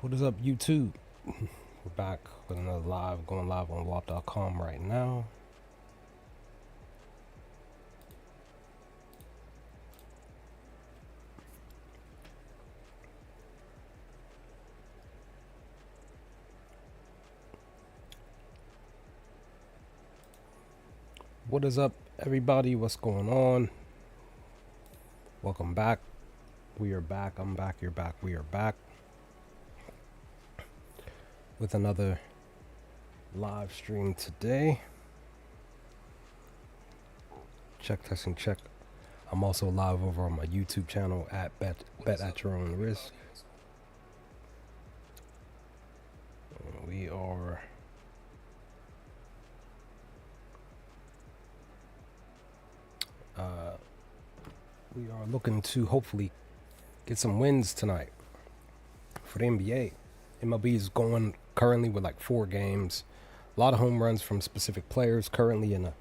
What is up, YouTube? We're back with another live, going live on WAP.com right now. What is up, everybody? What's going on? Welcome back. We are back. I'm back. You're back. We are back with another live stream today. Check, testing, check. I'm also live over on my YouTube channel at Bet at Your Own Risk. We are looking to hopefully get some wins tonight for the NBA. MLB is going currently with like 4 games. A lot of home runs from specific players currently in a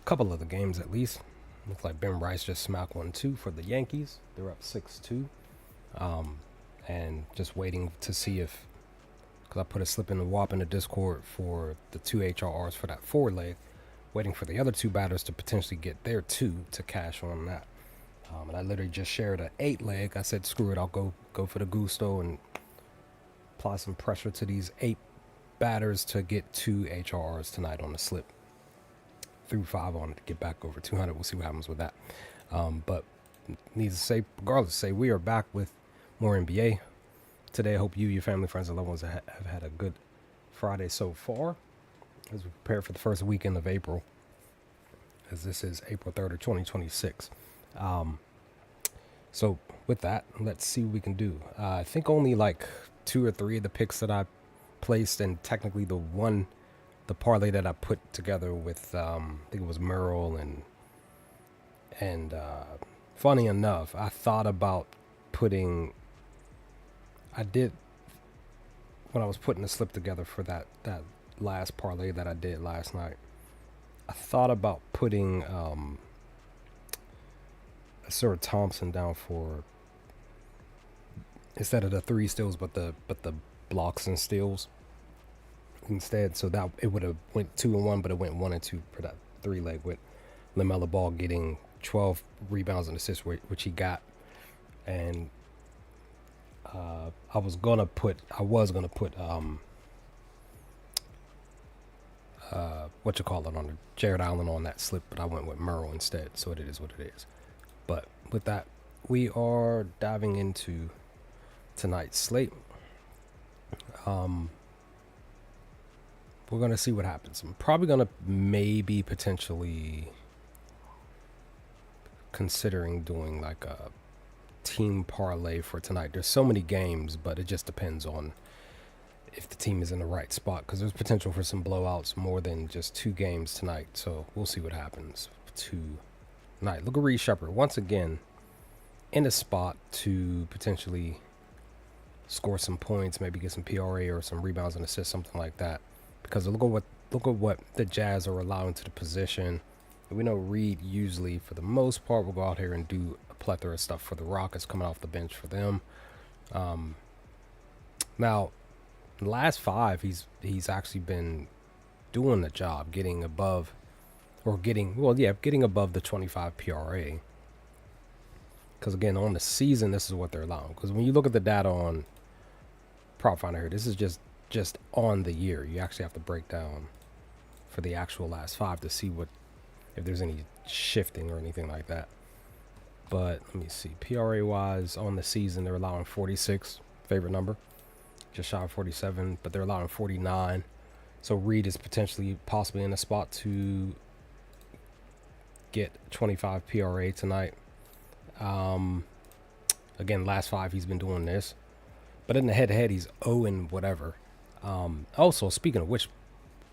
couple of the games at least. Looks like Ben Rice just smacked 1-2 for the Yankees. They're up 6-2. And just waiting to see if, because I put a slip in the WAP in the Discord for the 2 HRRs for that 4 leg, waiting for the other 2 batters to potentially get their 2 to cash on that. And I literally just shared an 8 leg. I said, screw it, I'll go for the gusto and apply some pressure to these 8 batters to get 2 HRRs tonight on the slip. Through 5 on it to get back over 200. We'll see what happens with that. But needless to say, regardless, say we are back with more NBA today. I hope you, your family, friends, and loved ones have had a good Friday so far as we prepare for the first weekend of April, as this is April 3rd of 2026. So with that, let's see what we can do. I think only like 2 or 3 of the picks that I placed, and technically the parlay that I put together with I think it was Merrill and funny enough, I thought about putting, I did when I was putting the slip together for that last parlay that I did last night, I thought about putting Sir Thompson down for, instead of the 3 steals but the blocks and steals instead, so that it would have went 2-1, but it went 1-2 for that 3 leg, with LaMelo Ball getting 12 rebounds and assists, which he got. And I was gonna put what you call it, on the Jared Allen on that slip, but I went with Merrill instead, so it is what it is. But with that, we are diving into tonight's slate. We're going to see what happens. I'm probably going to maybe potentially considering doing like a team parlay for tonight. There's so many games, but it just depends on if the team is in the right spot, because there's potential for some blowouts more than just 2 games tonight. So we'll see what happens tonight. Look at Reed Shepherd once again in a spot to potentially score some points, maybe get some PRA or some rebounds and assists, something like that. Because look at what the Jazz are allowing to the position. And we know Reed usually, for the most part, will go out here and do a plethora of stuff for the Rockets coming off the bench for them. Now, the last 5, he's actually been doing the job, getting above the 25 PRA. Because again, on the season, this is what they're allowing. Because when you look at the data on Prop Finder here, this is just on the year. You actually have to break down for the actual last 5 to see if there's any shifting or anything like that. But let me see, PRA wise on the season, they're allowing 46, favorite number, just shy of 47, but they're allowing 49. So Reed is possibly in a spot to get 25 PRA tonight. Again, last 5 he's been doing this, but in the head-to-head he's 0 and whatever. Also, speaking of which,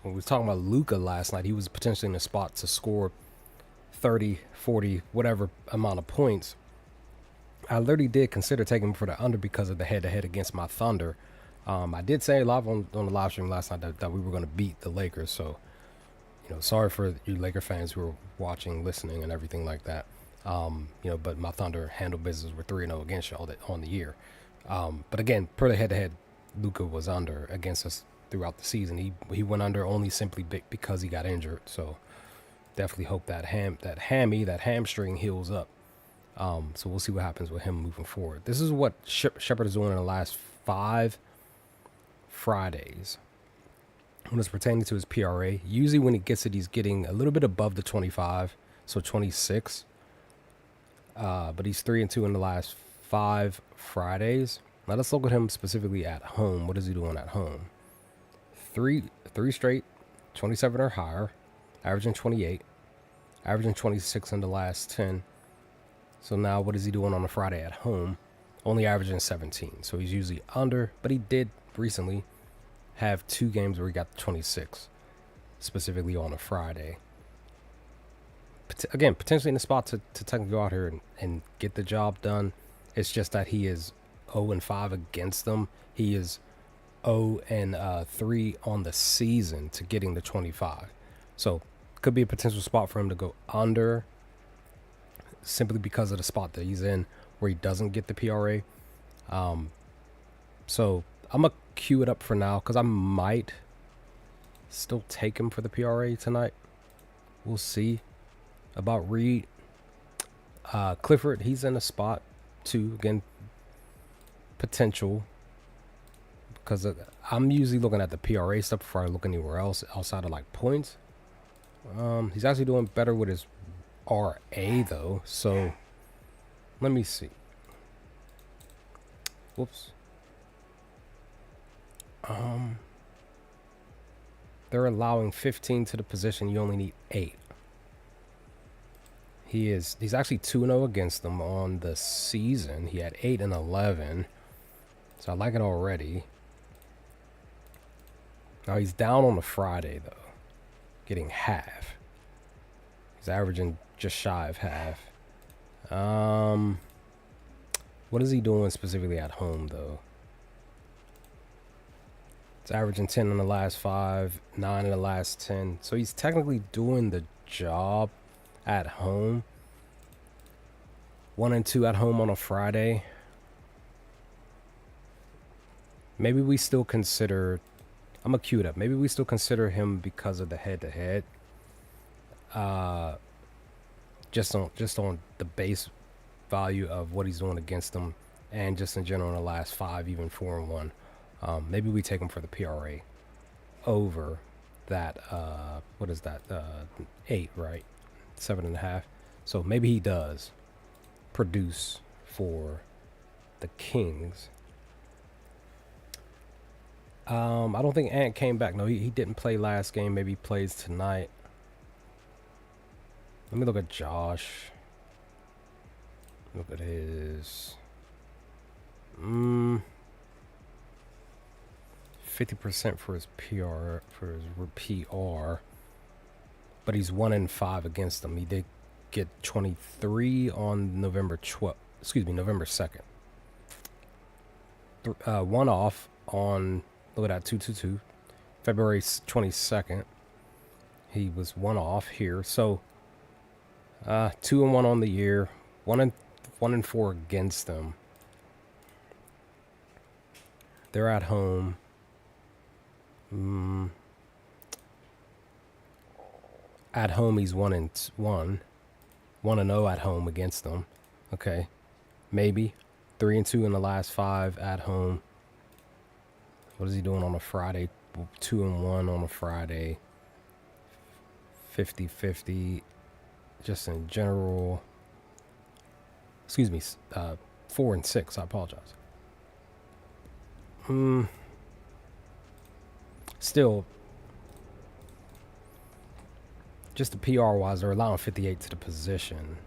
when we were talking about Luka last night, he was potentially in a spot to score 30, 40, whatever amount of points. I literally did consider taking him for the under because of the head-to-head against my Thunder. I did say live on the live stream last night that we were going to beat the Lakers. So, sorry for you Laker fans who are watching, listening, and everything like that. But my Thunder handled business with 3-0 against y'all on the year. But again, per the head-to-head, Luka was under against us throughout the season. He went under only simply because he got injured. So definitely hope that hamstring heals up. So we'll see what happens with him moving forward. This is what Shepard is doing in the last 5 Fridays when it's pertaining to his PRA. Usually when he gets it, he's getting a little bit above the 25, so 26. But he's 3-2 in the last 5 Fridays. Now let's look at him specifically at home. What is he doing at home? Three straight, 27 or higher, averaging 28, averaging 26 in the last 10. So now what is he doing on a Friday at home? Only averaging 17. So he's usually under, but he did recently have 2 games where he got 26, specifically on a Friday. Again, potentially in the spot to technically go out here and get the job done. It's just that he is 0-5 against them. He is 0-3 on the season to getting the 25. So could be a potential spot for him to go under simply because of the spot that he's in where he doesn't get the PRA. So I'm going to queue it up for now because I might still take him for the PRA tonight. We'll see about Reed. Clifford, he's in a spot too. Again, potential because I'm usually looking at the PRA stuff before I look anywhere else outside of like points. He's actually doing better with his RA though, so let me see. Whoops. They're allowing 15 to the position. You only need 8. He's actually 2-0 against them on the season. He had 8 and 11. So I like it already. Now he's down on the Friday though, getting half. He's averaging just shy of half. What is he doing specifically at home though? It's averaging 10 in the last 5, 9 in the last 10. So he's technically doing the job at home. 1-2 at home on a Friday. Maybe we still consider, I'm gonna queue it up. Maybe we still consider him because of the head-to-head. Just on the base value of what he's doing against them, and just in general in the last 5, even 4-1. Maybe we take him for the PRA over that. What is that? 8, right? 7.5. So maybe he does produce for the Kings. I don't think Ant came back. No, he didn't play last game. Maybe he plays tonight. Let me look at Josh. Look at his 50% for his PR, but he's 1-5 against them. He did get 23 on November 12th. Excuse me, November 2nd. 1 off on, look at that, 2-2-2. February 22nd, he was 1 off here. So 2-1 on the year, 1-4 against them. They're at home. At home, he's 1-1, 1-0 at home against them. Okay, maybe 3-2 in the last 5 at home. What is he doing on a Friday? 2-1 on a Friday. 50-50, just in general. Excuse me, 4-6. I apologize. Still, just the PR wise, they're allowing 58 to the position.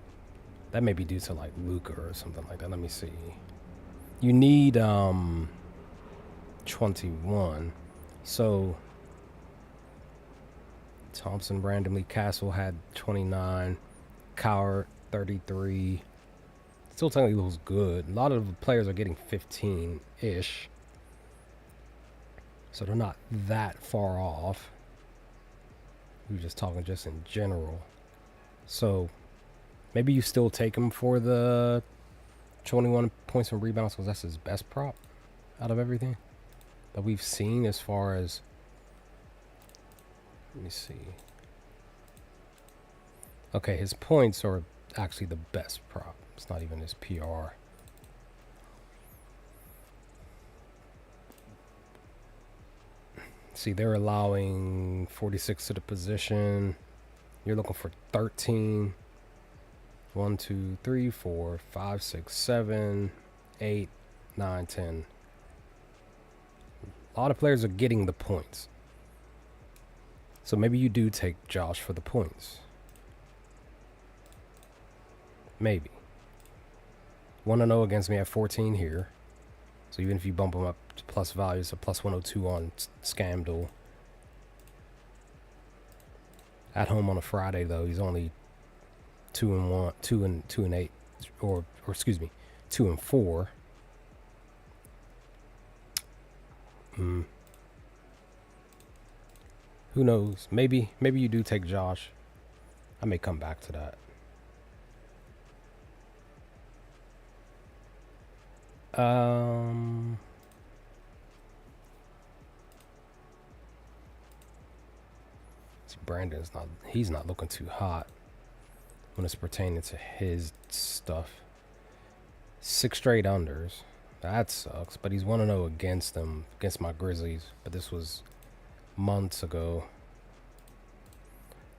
That may be due to like Luka or something like that. Let me see. You need 21. So Thompson randomly, Castle had 29, Coward 33. Still technically looks good. A lot of the players are getting 15-ish. So they're not that far off. We were just talking just in general. So maybe you still take him for the 21 points and rebounds because that's his best prop out of everything. that we've seen as far as, let me see. Okay, his points are actually the best prop. It's not even his PR. See, they're allowing 46 to the position. You're looking for 13. 1, 2, 3, 4, 5, 6, 7, 8, 9, 10. A lot of players are getting the points. So maybe you do take Josh for the points. Maybe. 1-0 against me at 14 here. So even if you bump him up to plus values, a plus 102 on Scamdel. At home on a Friday though, he's only 2-1, 2-8, or excuse me, 2-4. Who knows? Maybe you do take Josh. I may come back to that. See, he's not looking too hot when it's pertaining to his stuff. 6 straight unders. That sucks, but he's 1-0 against them, against my Grizzlies. But this was months ago.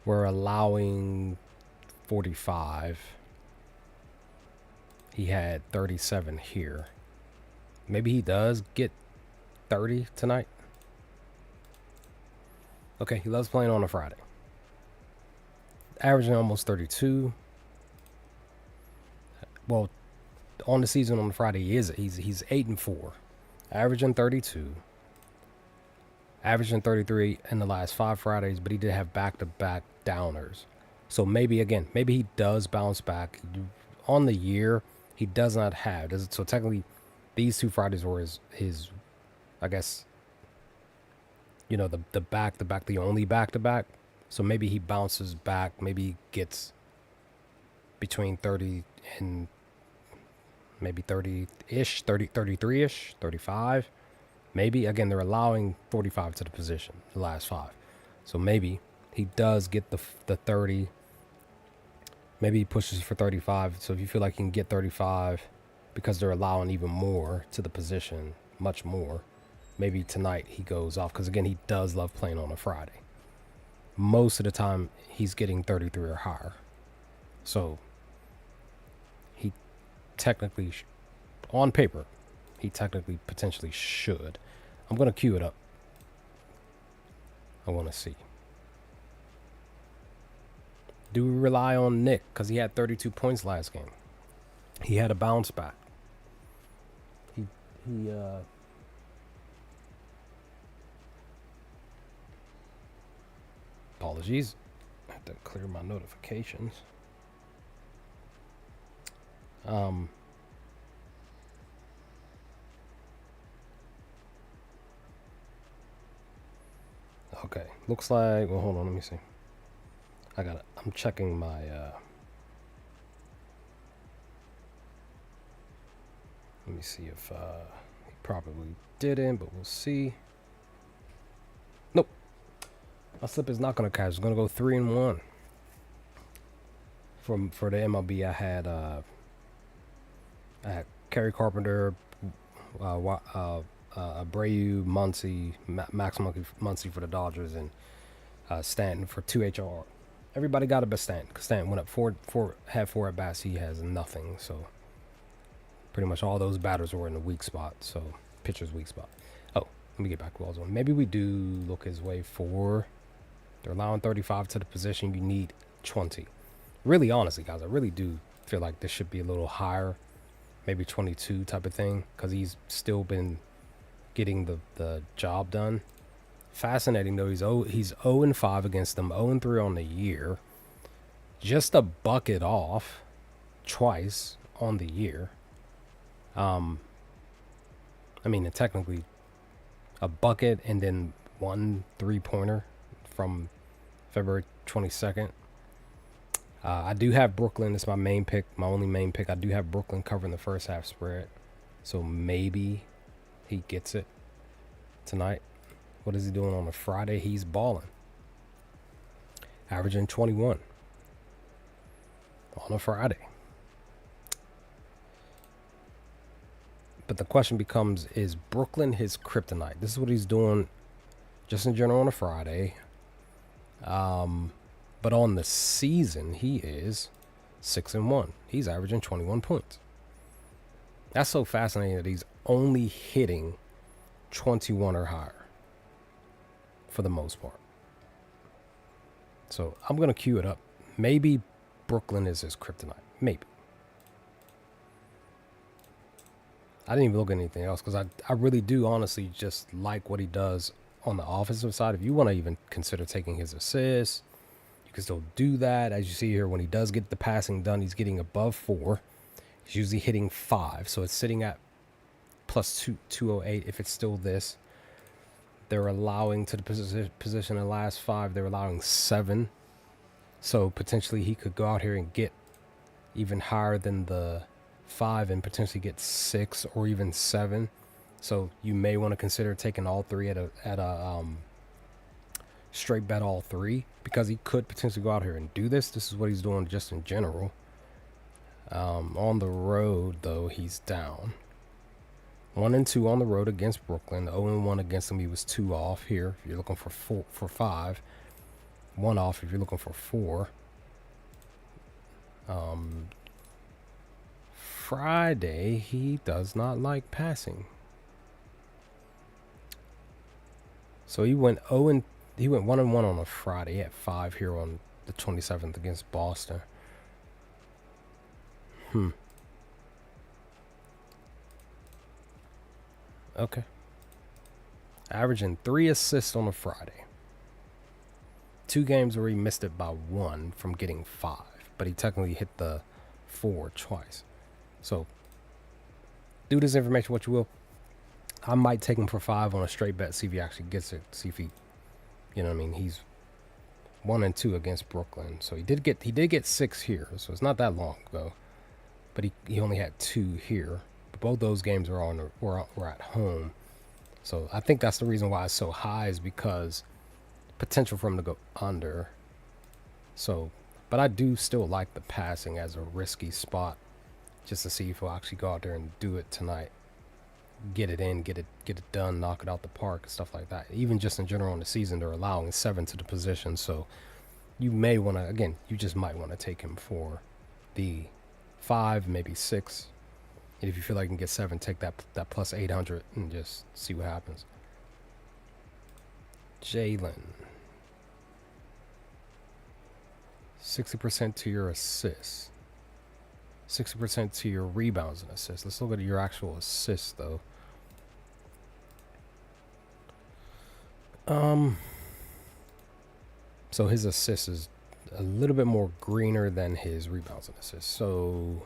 We're allowing 45. He had 37 here. Maybe he does get 30 tonight. Okay, he loves playing on a Friday. Averaging almost 32. Well, on the season on Friday, he's 8-4, averaging 32, averaging 33 in the last 5 Fridays, but he did have back-to-back downers. So maybe he does bounce back. On the year, he does not have. So technically, these 2 Fridays were his I guess, the back-to-back, the only back-to-back. So maybe he bounces back. Maybe he gets between 30 and maybe 30-ish, 33-ish, 35. Maybe, again, they're allowing 45 to the position, the last 5. So maybe he does get the 30. Maybe he pushes for 35. So if you feel like he can get 35 because they're allowing even more to the position, much more, maybe tonight he goes off. Because, again, he does love playing on a Friday. Most of the time, he's getting 33 or higher. So he technically, on paper, he technically potentially should. I'm going to queue it up. I want to see. Do we rely on Nick? Because he had 32 points last game. He had a bounce back. Apologies. I have to clear my notifications. Okay. Looks like, well, hold on, let me see. I'm checking my let me see if he probably didn't, but we'll see. Nope. My slip is not gonna catch. It's gonna go 3-1. For the MLB, I had Kerry Carpenter, Abreu, Muncy, Max Muncy for the Dodgers, and Stanton for 2 HR. Everybody got it but Stanton, because Stanton went up had 4 at bats. He has nothing. So pretty much all those batters were in the weak spot. So pitcher's weak spot. Oh, let me get back to Walls on. Maybe we do look his way for. They're allowing 35 to the position. You need 20. Really, honestly, guys, I really do feel like this should be a little higher. Maybe 22 type of thing, because he's still been getting the job done. Fascinating though, he's 0-5 against them, 0-3 on the year. Just a bucket off twice on the year. I mean, technically a bucket and then 1 3-pointer from February 22nd. I do have Brooklyn. It's my main pick, my only main pick. I do have Brooklyn covering the first half spread. So maybe he gets it. tonight. What is he doing on a Friday? He's balling. Averaging 21 on a Friday. But the question becomes, is Brooklyn his kryptonite? This is what he's doing just in general on a Friday. But on the season, he is 6-1. He's averaging 21 points. That's so fascinating that he's only hitting 21 or higher for the most part. So I'm going to cue it up. Maybe Brooklyn is his kryptonite. Maybe. I didn't even look at anything else because I really do honestly just like what he does on the offensive side. If you want to even consider taking his assists, you can still do that. As you see here, when he does get the passing done, he's getting above 4. He's usually hitting 5. So it's sitting at plus 208 if it's still this. They're allowing to the position in the last 5. They're allowing 7. So potentially he could go out here and get even higher than the 5 and potentially get 6 or even 7. So you may want to consider taking all 3 at a straight bet all 3, because he could potentially go out here and do this. This is what he's doing just in general. On the road though, he's down 1-2 on the road against Brooklyn. 0-1 against them. He was 2 off here if you're looking for 5. 1 off if you're looking for 4. Friday, he does not like passing. So he went 1-1 on a Friday. He had 5 here on the 27th against Boston. Okay. Averaging 3 assists on a Friday. 2 games where he missed it by 1 from getting 5, but he technically hit the 4 twice. So do this information what you will. I might take him for 5 on a straight bet, see if he actually gets it. See if he, you know what I mean? He's 1-2 against Brooklyn. So he did get 6 here. So it's not that long ago. But he only had 2 here. But both those games were at home. So I think that's the reason why it's so high, is because potential for him to go under. So, but I do still like the passing as a risky spot, just to see if he'll actually go out there and do it tonight. Get it in, get it done, knock it out the park, and stuff like that. Even just in general in the season, they're allowing 7 to the position. So you may want to, again, you just might want to take him for the 5, maybe 6. And if you feel like you can get 7, take that plus 800 and just see what happens. Jalen. 60% to your assists. 60% to your rebounds and assists. Let's look at your actual assists, though. So his assists is a little bit more greener than his rebounds and assists. So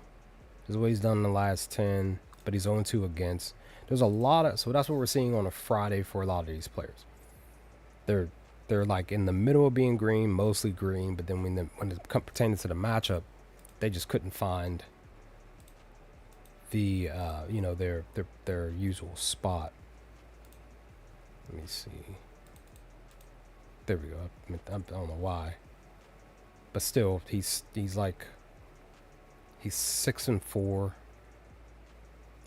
this is what he's done in the last 10, but he's 0-2 against. There's a lot of, so that's what we're seeing on a Friday for a lot of these players. They're like in the middle of being green, mostly green, but then when it pertaining to the matchup, they just couldn't find the their usual spot. Let me see. There we go. I don't know why, but still, he's 6-4,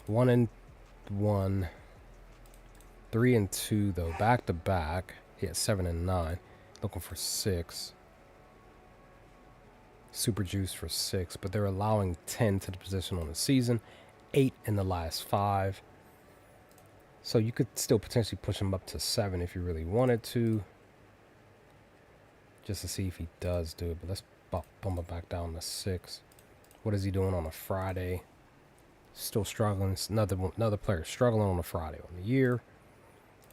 1-1, 3-2 though, back to back. He had 7-9, looking for 6. Super juice for 6, but they're allowing 10 to the position on the season, 8 in the last 5. So you could still potentially push him up to 7 if you really wanted to, just to see if he does do it. But let's bump it back down to 6. What is he doing on a Friday? Still struggling. Another player struggling on a Friday on the year.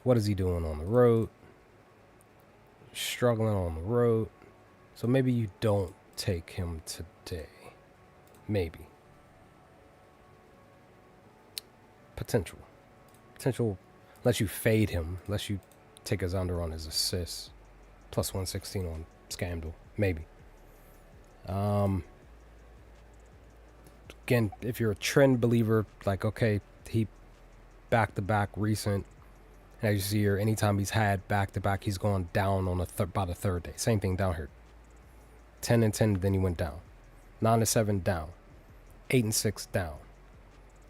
What is he doing on the road? Struggling on the road. So maybe you don't take him today. Maybe. Potential, unless you fade him, unless you take his under on his assists. Plus 116 on Scandal. Maybe. Again, if you're a trend believer, like, okay, he back-to-back recent And as you see here, anytime he's had back-to-back, he's gone down on by the third day. Same thing down here. 10 and 10, then he went down. 9 and 7, down. 8 and 6, down.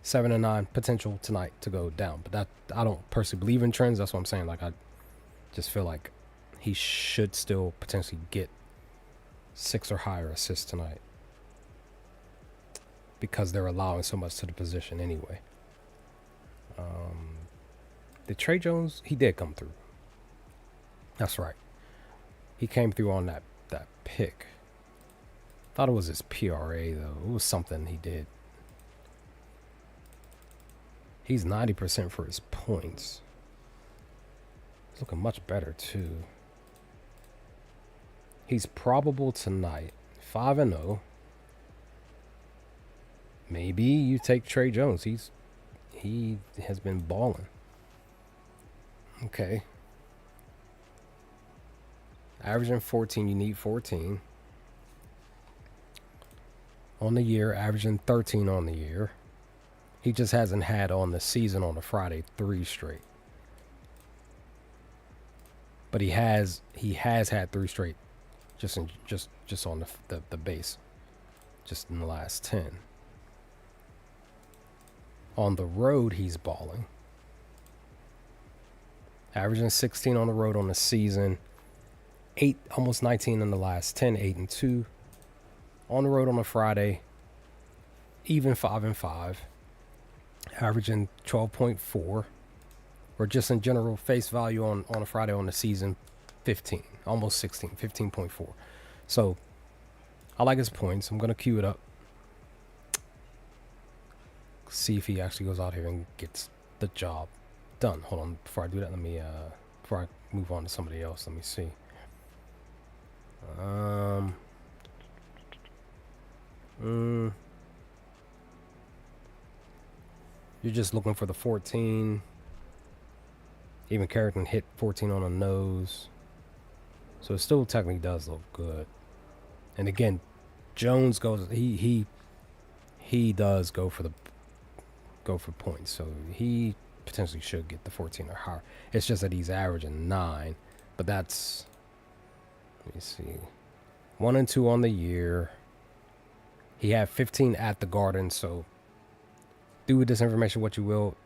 7 and 9, potential tonight to go down. But that, I don't personally believe in trends. That's what I'm saying. Like, I just feel like he should still potentially get 6 or higher assists tonight, because they're allowing so much to the position anyway. Did Trey Jones? He did come through. That's right. He came through on that pick. Thought it was his PRA though. It was something he did. He's 90% for his points. He's looking much better too. He's probable tonight. 5-0. Maybe you take Trey Jones. He has been balling. Okay. Averaging 14, you need 14. On the year, averaging 13 on the year. He just hasn't had on the season on a Friday 3 straight. But he has had 3 straight just on the base. Just in the last 10. On the road, he's balling. Averaging 16 on the road on the season. 8, almost 19 in the last 10, 8 and 2. On the road on a Friday. Even 5 and 5. Averaging 12.4. Or just in general, face value on a Friday on the season, 15. Almost 16, 15.4. So, I like his points. I'm going to queue it up. See if he actually goes out here and gets the job done. Hold on, before I do that, let me before I move on to somebody else, let me see. You're just looking for the 14. Even Carrick can hit 14 on the nose, so it still technically does look good. And again, Jones goes. He does go for points, so he potentially should get the 14 or higher. It's just that he's averaging 9, but that's, let me see, 1 and 2 on the year. He had 15 at the Garden, so do with this information what you will.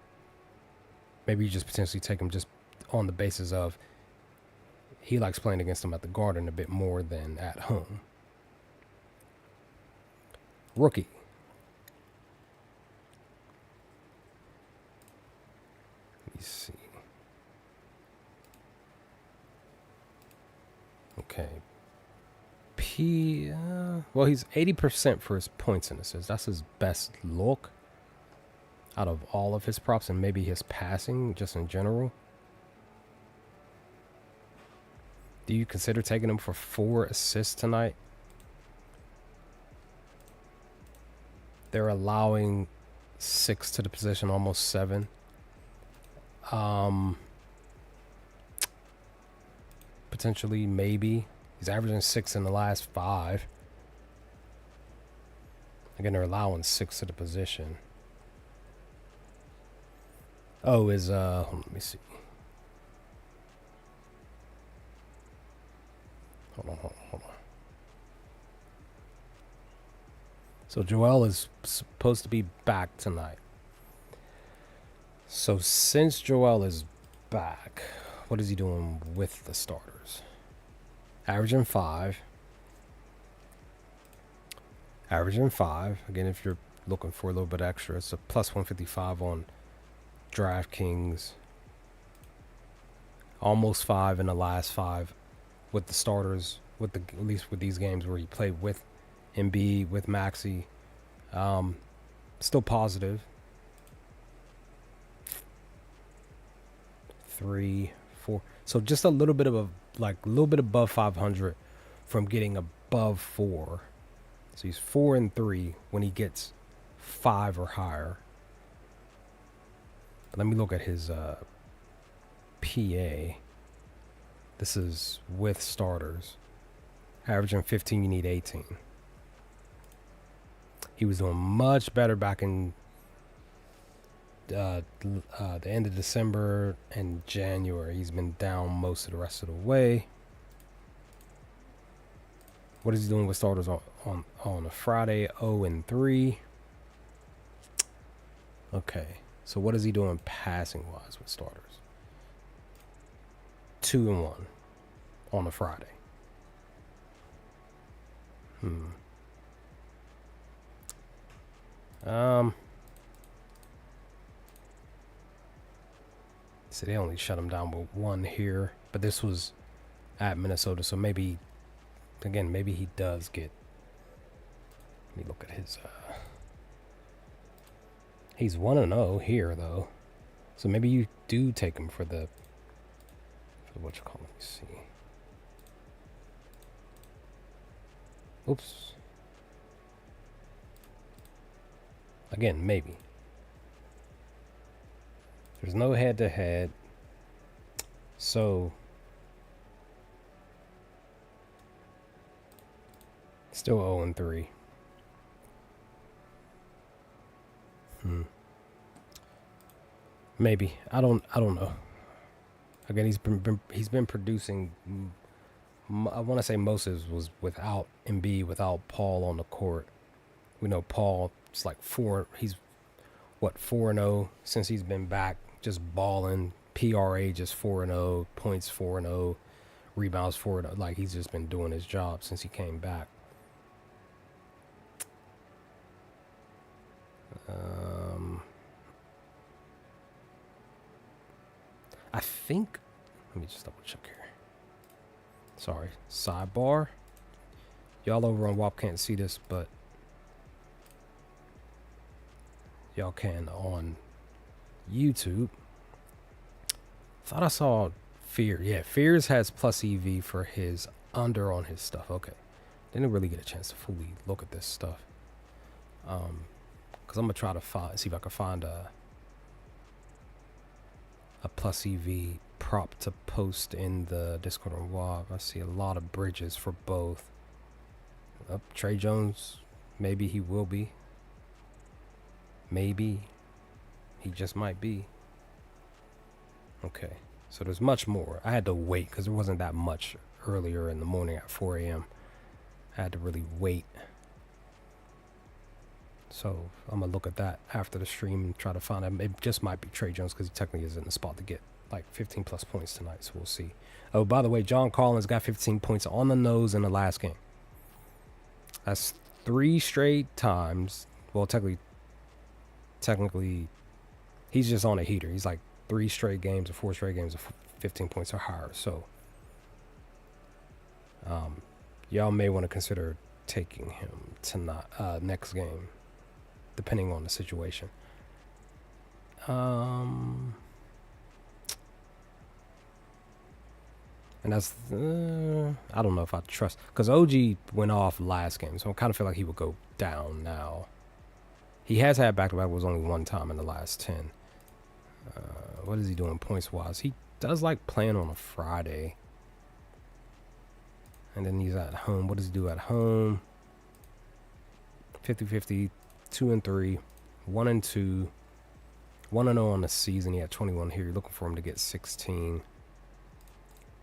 Maybe you just potentially take him just on the basis of he likes playing against him at the Garden a bit more than at home. Rookie. Let me see. Okay. Well, he's 80% for his points and assists. That's his best look out of all of his props, and maybe his passing just in general. Do you consider taking him for 4 assists tonight? They're allowing 6 to the position, almost 7. Potentially, maybe. He's averaging 6 in the last 5. Again, they're allowing 6 to the position. Oh, let me see. Hold on. So Joel is supposed to be back tonight. So since Joel is back, what is he doing with the starters? Averaging 5. Again, if you're looking for a little bit extra, it's a plus 155 on DraftKings. Almost 5 in the last 5 with the starters, at least with these games where he played with Embiid, with Maxey. Still positive. 3, 4. So just a little bit above 500 from getting above 4. So he's 4 and 3 when he gets 5 or higher. But let me look at his PA. This is with starters. Averaging 15, you need 18. He was doing much better back in the end of December and January. He's been down most of the rest of the way. What is he doing with starters on a Friday? 0-3. Okay, so what is he doing passing wise with starters? 2-1 on a Friday. So they only shut him down with 1 here, but this was at Minnesota, so maybe, again, maybe he does get. Let me look at his. He's 1-0 here though, so maybe you do take him for what you call it. Let me see. Oops. Again, maybe. There's no head-to-head, so still 0-3. Maybe I don't know. Again, he's been producing. I want to say most of it was without Embiid, without Paul on the court. We know Paul is like 4. He's 4-0 since he's been back, just balling. PRA just 4-0, points 4-0, rebounds 4-0. Like he's just been doing his job since he came back. I think. Let me just double check here. Sorry, sidebar. Y'all over on WAP can't see this, but y'all can on YouTube. Thought I saw Fear. Yeah, Fears has plus EV for his under on his stuff. Okay, didn't really get a chance to fully look at this stuff. Cause I'm gonna try to see if I can find a plus EV prop to post in the Discord on WAP. I see a lot of bridges for both. Trey Jones, maybe he will be. Maybe he just might be. Okay, so there's much more. I had to wait because there wasn't that much earlier in the morning at 4 a.m. I had to really wait. So I'm gonna look at that after the stream and try to find out. It just might be Trey Jones because he technically is in the spot to get like 15 plus points tonight. So we'll see. Oh, by the way, John Collins got 15 points on the nose in the last game. That's 3 straight times. Well, technically, he's just on a heater. He's like 3 straight games or 4 straight games of 15 points or higher. So, y'all may want to consider taking him tonight, next game, depending on the situation. And that's, I don't know if I trust, because OG went off last game, so I kind of feel like he would go down now. He has had back-to-back, was only 1 time in the last 10. What is he doing points-wise? He does like playing on a Friday. And then he's at home. What does he do at home? 50-50, 2-3, 1-2, 1-0 on the season. He had 21 here. You're looking for him to get 16.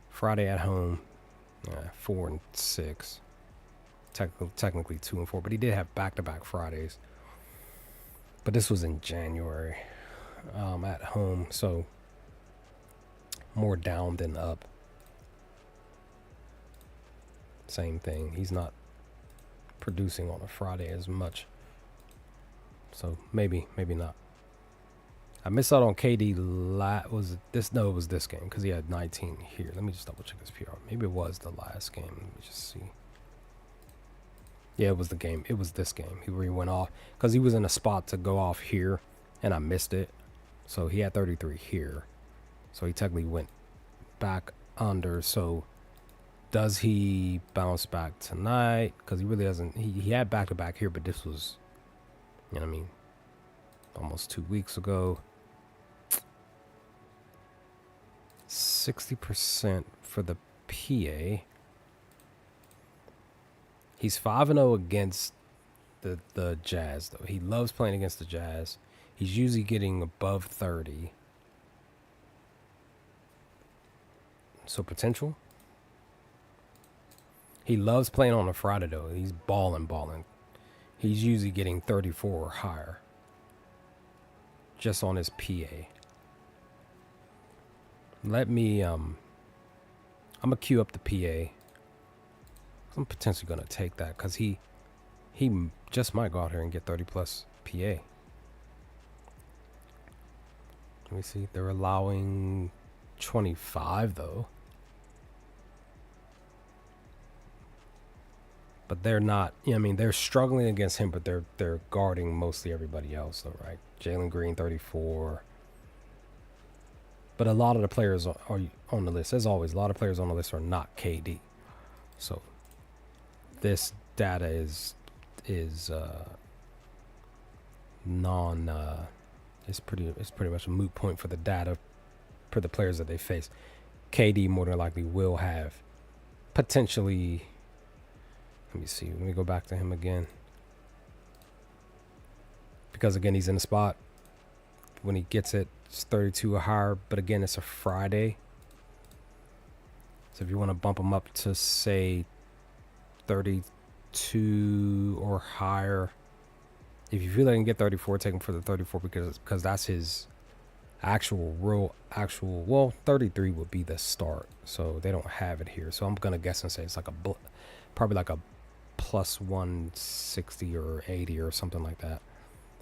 Friday at home, 4-6. Technically 2-4, but he did have back-to-back Fridays. But this was in January, at home, so more down than up. Same thing. He's not producing on a Friday as much, so maybe not. I missed out on KD. Was it this? No, it was this game because he had 19 here. Let me just double check his PR. Maybe it was the last game. Let me just see. Yeah, it was the game. It was this game. He went off because he was in a spot to go off here, and I missed it. So he had 33 here. So he technically went back under. So does he bounce back tonight? Because he really doesn't. He had back-to-back here, but this was, you know what I mean, almost 2 weeks ago. 60% for the PA. He's 5-0 against the Jazz, though. He loves playing against the Jazz. He's usually getting above 30. So potential. He loves playing on a Friday though. He's balling. He's usually getting 34 or higher. Just on his PA. Let me I'm gonna queue up the PA. I'm potentially gonna take that because he just might go out here and get 30 plus PA. Let me see. They're allowing 25 though. But they're not, I mean, they're struggling against him, but they're guarding mostly everybody else though, right? Jalen Green 34. But a lot of the players are on the list. As always, a lot of players on the list are not KD. So this data is it's pretty much a moot point for the data for the players that they face. KD more than likely will have potentially. Let me see. Let me go back to him again. Because again, he's in the spot. When he gets it, it's 32 or higher. But again, it's a Friday. So if you want to bump him up to say 32 or higher, if you feel like you can get 34, take him for the 34 because that's his actual. Well, 33 would be the start. So they don't have it here. So I'm gonna guess and say it's like probably like a plus 160 or 80 or something like that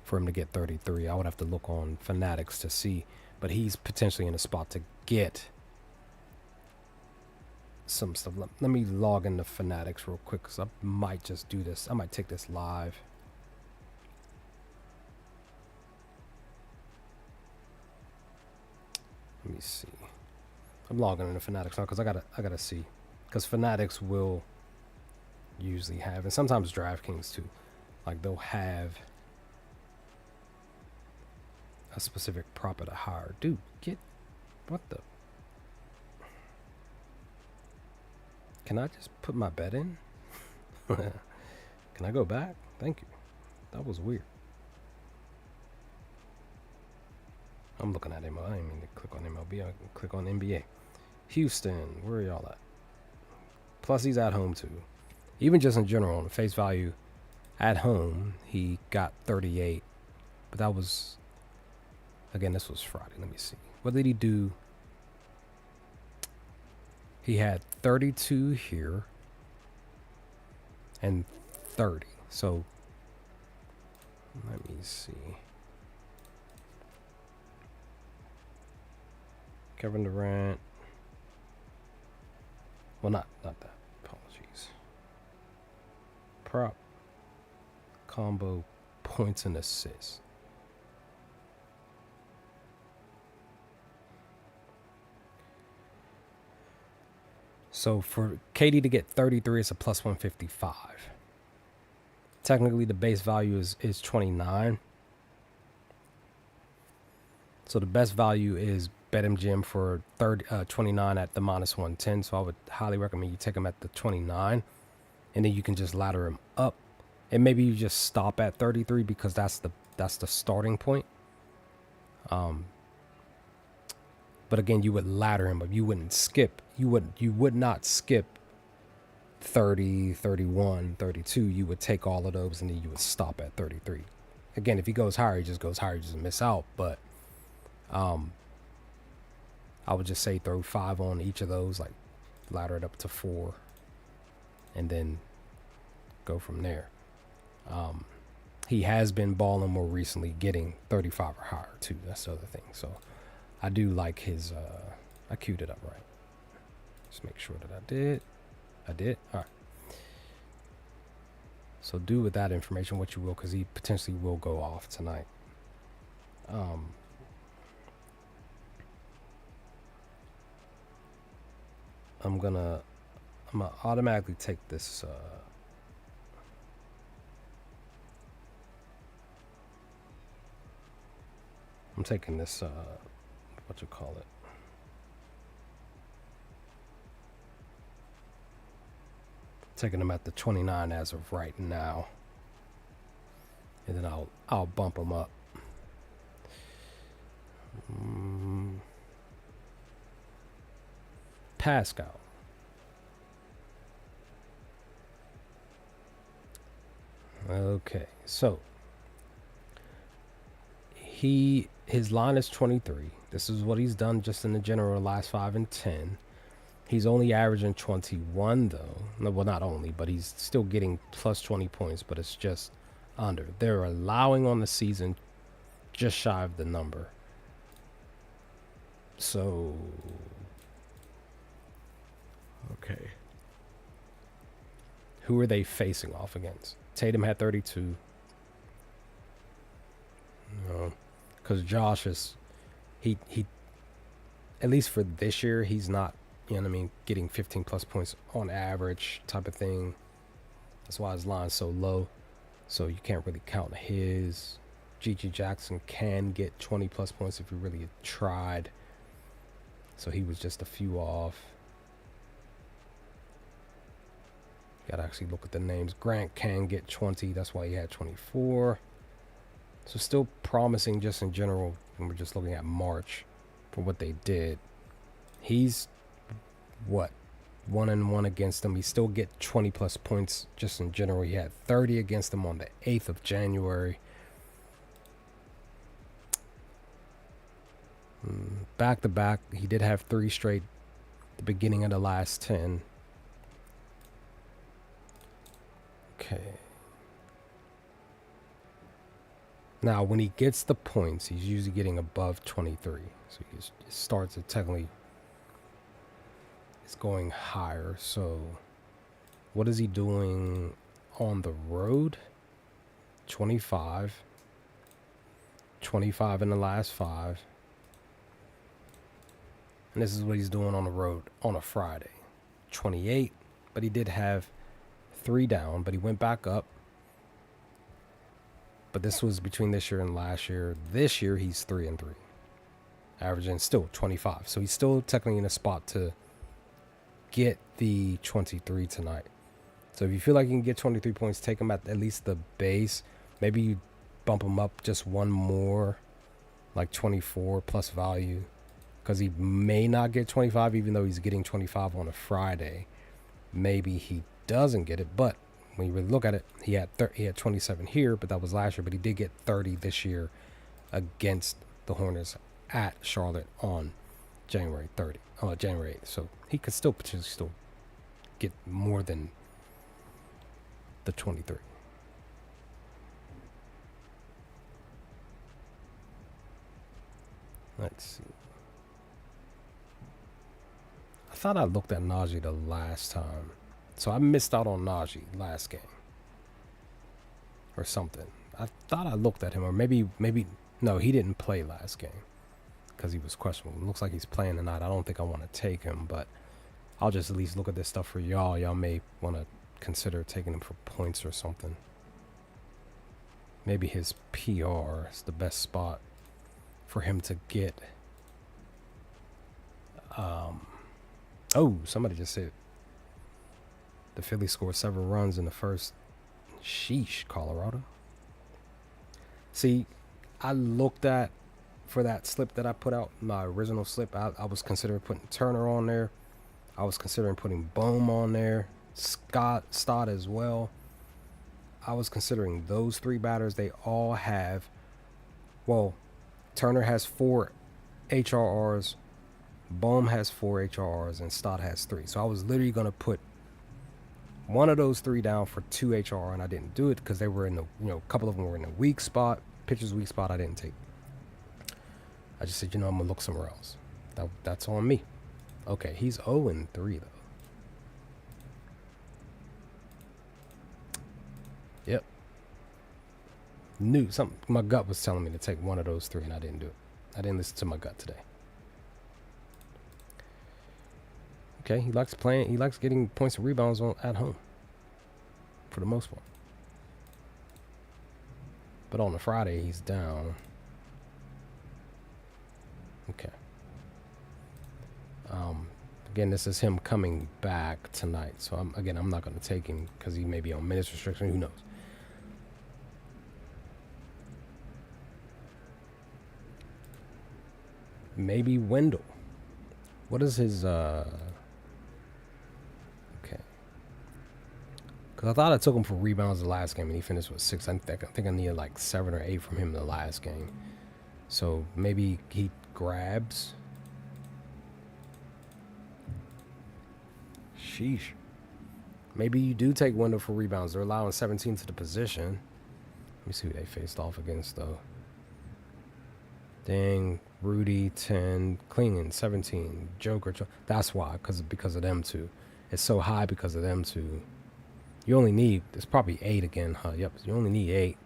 for him to get 33. I would have to look on Fanatics to see, but he's potentially in a spot to get some stuff. Let me log into Fanatics real quick because I might just do this. I might take this live. Let me see. I'm logging into Fanatics now because I gotta see, because Fanatics will usually have, and sometimes DraftKings too, like they'll have a specific prop at a higher. Dude, what the? Can I just put my bet in? Can I go back? Thank you. That was weird. I'm looking at MLB. I didn't mean to click on MLB. I can click on NBA. Houston, where are y'all at? Plus, he's at home too. Even just in general, on the face value, at home, he got 38. But that was, again, this was Friday. Let me see. What did he do? He had 32 here and 30. So, let me see. Kevin Durant. Well, not that. Apologies. Prop. Combo points and assists. So for KD to get 33, it's a plus 155. Technically, the base value is 29. So the best value is BetMGM for 29 at the minus 110. So I would highly recommend you take him at the 29, and then you can just ladder him up, and maybe you just stop at 33 because that's the starting point. But again, you would ladder him up. You wouldn't skip. You would not skip 30, 31, 32. You would take all of those and then you would stop at 33. Again, if he goes higher, he just goes higher. You just miss out. But I would just say throw 5 on each of those, like ladder it up to 4, and then go from there. He has been balling more recently, getting 35 or higher too. That's the other thing. So I do like his, I queued it up right. Just make sure that I did. All right. So do with that information what you will, because he potentially will go off tonight. I'm gonna automatically take this, I'm taking this, what you call it? Taking them at the 29 as of right now, and then I'll bump them up Pascal. Okay, so his line is 23. This is what he's done just in the general last 5 and 10. He's only averaging 21 though. No, well, not only, but he's still getting plus 20 points, but it's just under. They're allowing on the season just shy of the number. So, okay. Who are they facing off against? Tatum had 32. No, because Josh is, he, at least for this year, he's not, you know what I mean, getting 15 plus points on average type of thing. That's why his line's so low. So you can't really count his. G.G. Jackson can get 20 plus points if he really tried. So he was just a few off. Gotta actually look at the names. Grant can get 20. That's why he had 24. So still promising just in general when we're just looking at March for what they did. He's what? 1-1 against them. He still get 20 plus points just in general. He had 30 against them on the 8th of January. Back to back, he did have 3 straight the beginning of the last 10. Okay. Now, when he gets the points, he's usually getting above 23. So he starts at technically, it's going higher. So what is he doing on the road? 25. 25 in the last 5. And this is what he's doing on the road on a Friday. 28, but he did have 3 down, but he went back up. But this was between this year and last year. This year, he's 3-3. Averaging still 25. So he's still technically in a spot to get the 23 tonight. So if you feel like you can get 23 points, take him at least the base. Maybe you bump him up just one more, like 24 plus value. Because he may not get 25, even though he's getting 25 on a Friday. Maybe he doesn't get it, but when you really look at it, he had 27 here, but that was last year. But he did get 30 this year against the Hornets at Charlotte on January 8th. So he could still potentially get more than the 23. Let's see. I thought I looked at Najee the last time. So I missed out on Najee last game. Or something. I thought I looked at him. Or maybe, no, he didn't play last game. Because he was questionable. It looks like he's playing tonight. I don't think I want to take him. But I'll just at least look at this stuff for y'all. Y'all may want to consider taking him for points or something. Maybe his PR is the best spot for him to get. Oh, somebody just said the Phillies scored 7 runs in the first. Sheesh, Colorado. See, I looked at, for that slip that I put out, my original slip, I was considering putting Turner on there. I was considering putting Bohm on there. Stott as well. I was considering those 3 batters. They all have, well, Turner has 4 HRRs. Bohm has 4 HRRs and Stott has 3. So I was literally going to put one of those 3 down for 2 HR, and I didn't do it because they were in the, a couple of them were in a weak spot. Pitcher's weak spot I didn't take. I just said, I'm going to look somewhere else. That's on me. Okay, he's 0-3 though. Yep. My gut was telling me to take one of those 3 and I didn't do it. I didn't listen to my gut today. Okay, he likes playing. He likes getting points and rebounds at home, for the most part. But on a Friday, he's down. Okay. Again, this is him coming back tonight. So I'm not going to take him because he may be on minutes restriction. Who knows? Maybe Wendell. What is his Because I thought I took him for rebounds the last game, and he finished with 6. I think I needed like 7 or 8 from him the last game. So maybe he grabs. Sheesh. Maybe you do take Wendell for rebounds. They're allowing 17 to the position. Let me see who they faced off against, though. Dang, Rudy 10, Klingon 17, Joker. That's why, because of them two. It's so high because of them two. You only need, it's probably 8 again, huh? Yep, you only need 8.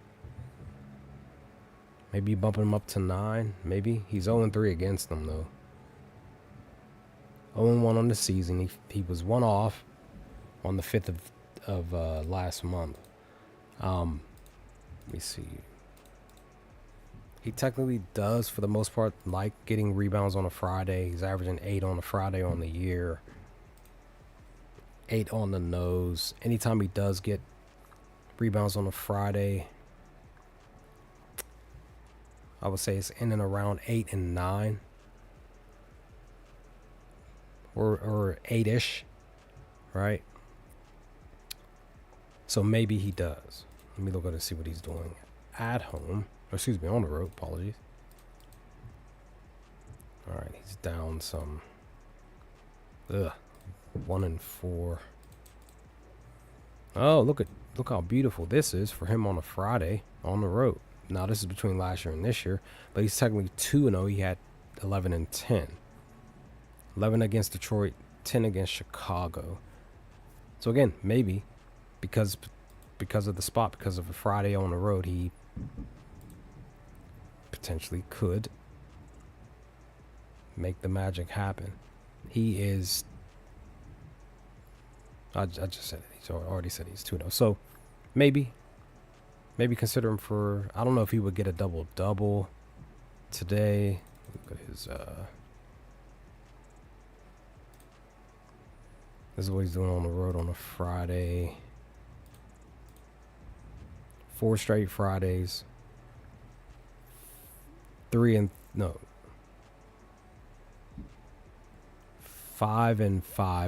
Maybe bumping him up to 9. Maybe he's 0-3 against them though. 0-1 on the season. He was 1 off on the 5th of last month. Let me see. He technically does, for the most part, like getting rebounds on a Friday. He's averaging 8 on a Friday on the year. 8 on the nose. Anytime he does get rebounds on a Friday, I would say it's in and around 8 and 9. Or 8-ish. Right? So maybe he does. Let me look at it and see what he's doing at home. Excuse me, on the road. Apologies. All right, he's down some. 1-4. Oh, look how beautiful this is for him on a Friday on the road. Now this is between last year and this year, but he's technically 2-0. He had 11-10. 11 against Detroit, 10 against Chicago. So again, maybe because of the spot, because of a Friday on the road, he potentially could make the magic happen. He is. I just said it. He's already said he's 2-0. So maybe consider him for. I don't know if he would get a double today. Look at his. This is what he's doing on the road on a Friday. 4 straight Fridays. 5-5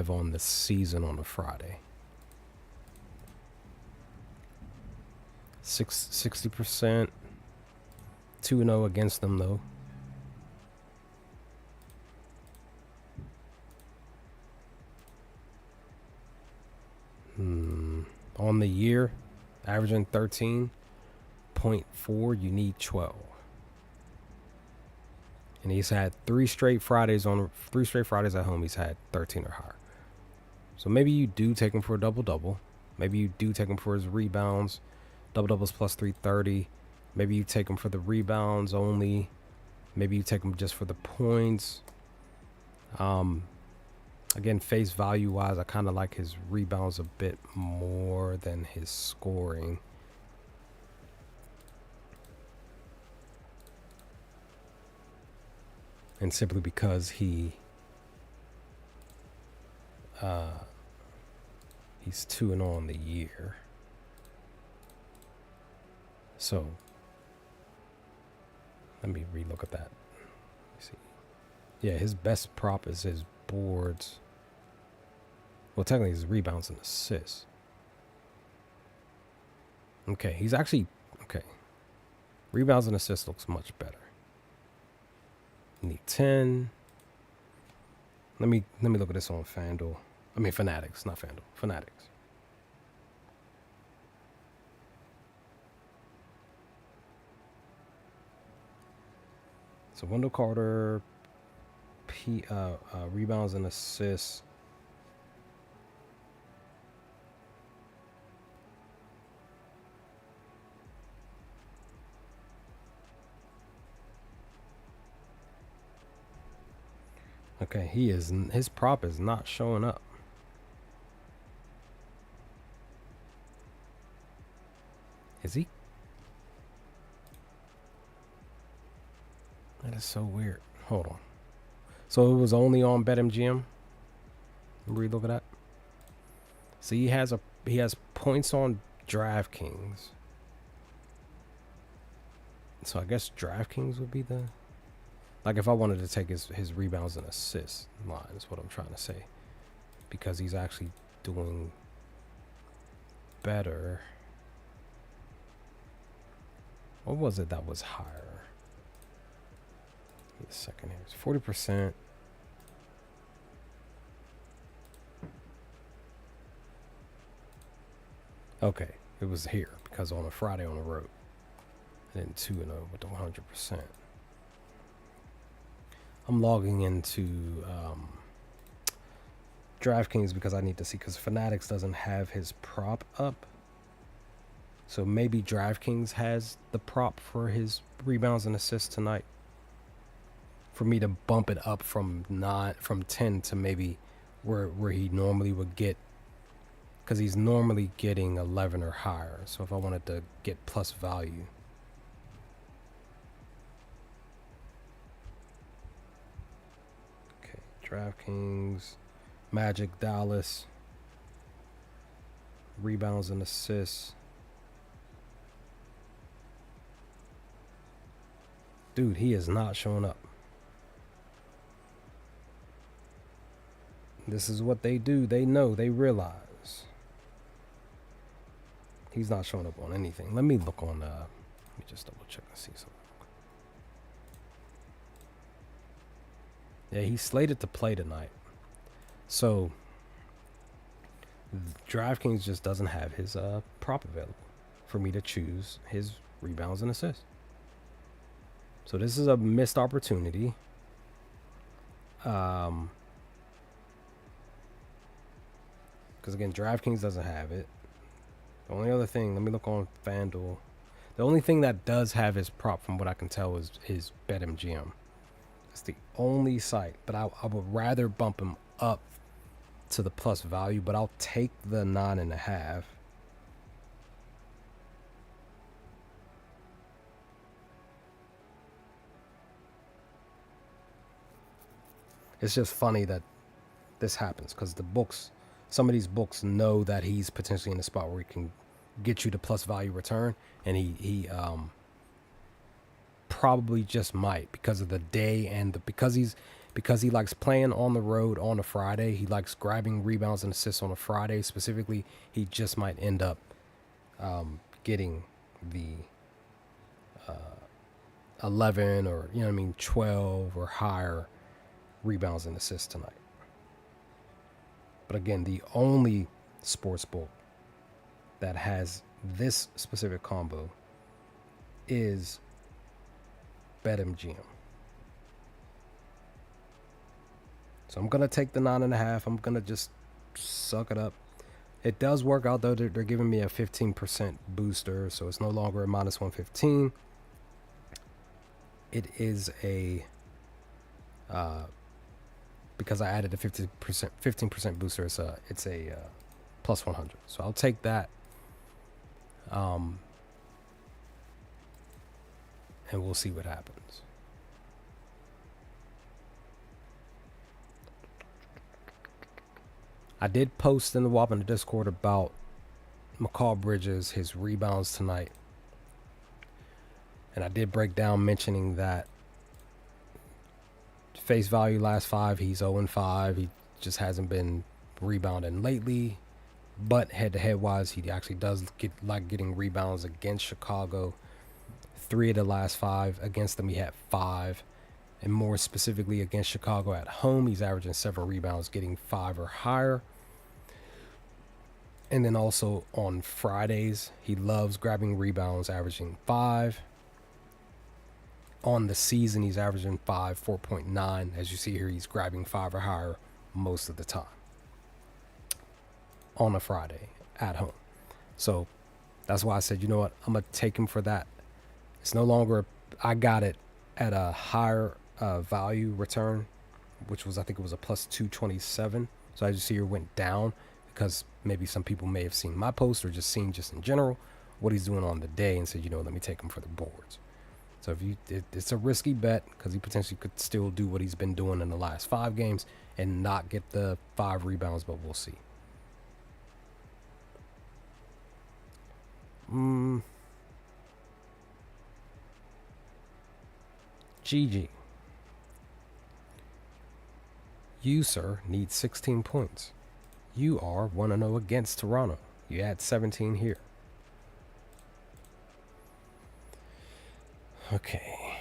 on the season on a Friday. 60%. 2-0 against them though. On the year, averaging 13.4. You need 12. And he's had 3 straight Fridays at home. He's had 13 or higher. So maybe you do take him for a double-double. Maybe you do take him for his rebounds. Double-doubles plus 330. Maybe you take him for the rebounds only. Maybe you take him just for the points. Again, face value-wise, I kind of like his rebounds a bit more than his scoring. And simply because he's 2-0 on the year. So let me relook at that. Let me see. Yeah, his best prop is his boards. Well, technically his rebounds and assists. Okay, he's actually okay. Rebounds and assists looks much better. Need 10. Let me look at this on FanDuel. I mean Fanatics, not FanDuel. Fanatics. So Wendell Carter, rebounds and assists. Okay, his prop is not showing up. Is he? That is so weird. Hold on. So it was only on BetMGM. Relook at that. So he has points on DraftKings. So I guess DraftKings would be the. Like if I wanted to take his rebounds and assists line is what I'm trying to say. Because he's actually doing better. What was it that was higher? Wait a second here. It's 40%. Okay, it was here because on a Friday on the road. And then 2-0 with the 100%. I'm logging into DraftKings because I need to see, because Fanatics doesn't have his prop up. So maybe DraftKings has the prop for his rebounds and assists tonight. For me to bump it up from 10 to maybe where he normally would get, because he's normally getting 11 or higher. So if I wanted to get plus value. Okay, DraftKings, Magic, Dallas, rebounds and assists. Dude, he is not showing up. This is what they do. They know. They realize. He's not showing up on anything. Let me look on, let me just double check and see something. Yeah, he's slated to play tonight. So, DraftKings just doesn't have his prop available for me to choose his rebounds and assists. So this is a missed opportunity. Because again, DraftKings doesn't have it. The only other thing, let me look on FanDuel. The only thing that does have his prop, from what I can tell, is BetMGM. That's the only site. But I would rather bump him up to the plus value, but I'll take the 9.5. It's just funny that this happens, because the books, some of these books know that he's potentially in a spot where he can get you the plus value return, and he probably just might, because of the day and because he likes playing on the road on a Friday. He likes grabbing rebounds and assists on a Friday specifically. He just might end up getting the 11 or 12 or higher rebounds and assists tonight. But again, the only sports book that has this specific combo is BetMGM. So I'm going to take the 9.5. I'm going to just suck it up. It does work out, though. They're giving me a 15% booster, so it's no longer a minus 115. It is a... because I added a 15% booster, it's a plus 100. So I'll take that. And we'll see what happens. I did post in the WAP in the Discord about Mikal Bridges, his rebounds tonight. And I did break down mentioning that face value last 5, he's 0-5. He just hasn't been rebounding lately. But head-to-head wise, he actually does like getting rebounds against Chicago. 3 of the last 5 against them, he had 5. And more specifically against Chicago at home, he's averaging 7 rebounds, getting 5 or higher. And then also on Fridays, he loves grabbing rebounds, averaging 5. On the season, he's averaging 5, 4.9. As you see here, he's grabbing 5 or higher most of the time on a Friday at home. So that's why I said, you know what, I'm going to take him for that. It's no longer, I got it at a higher value return, which was, I think it was a plus 227. So as you see here, went down because maybe some people may have seen my post or just seen just in general what he's doing on the day and said, you know, let me take him for the boards. So it's a risky bet because he potentially could still do what he's been doing in the last 5 games and not get the 5 rebounds, but we'll see. GG. You, sir, need 16 points. You are 1-0 against Toronto. You add 17 here. Okay.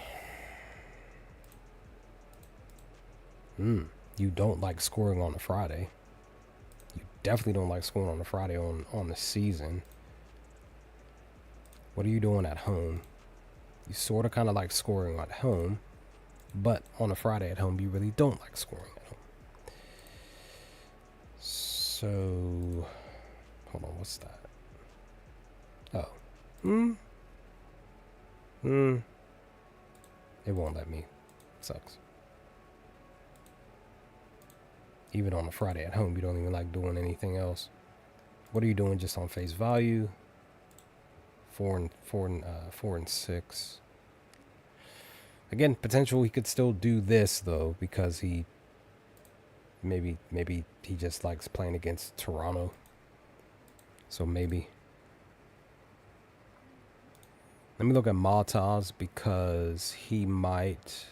You don't like scoring on a Friday. You definitely don't like scoring on a Friday on the season. What are you doing at home? You sort of kind of like scoring at home, but on a Friday at home, you really don't like scoring at home. So, hold on, what's that? Oh. It won't let me. Sucks. Even on a Friday at home, you don't even like doing anything else. What are you doing just on face value? 4 and 6. Again, potential he could still do this though, because he maybe he just likes playing against Toronto. So maybe. Let me look at Maltaz because he might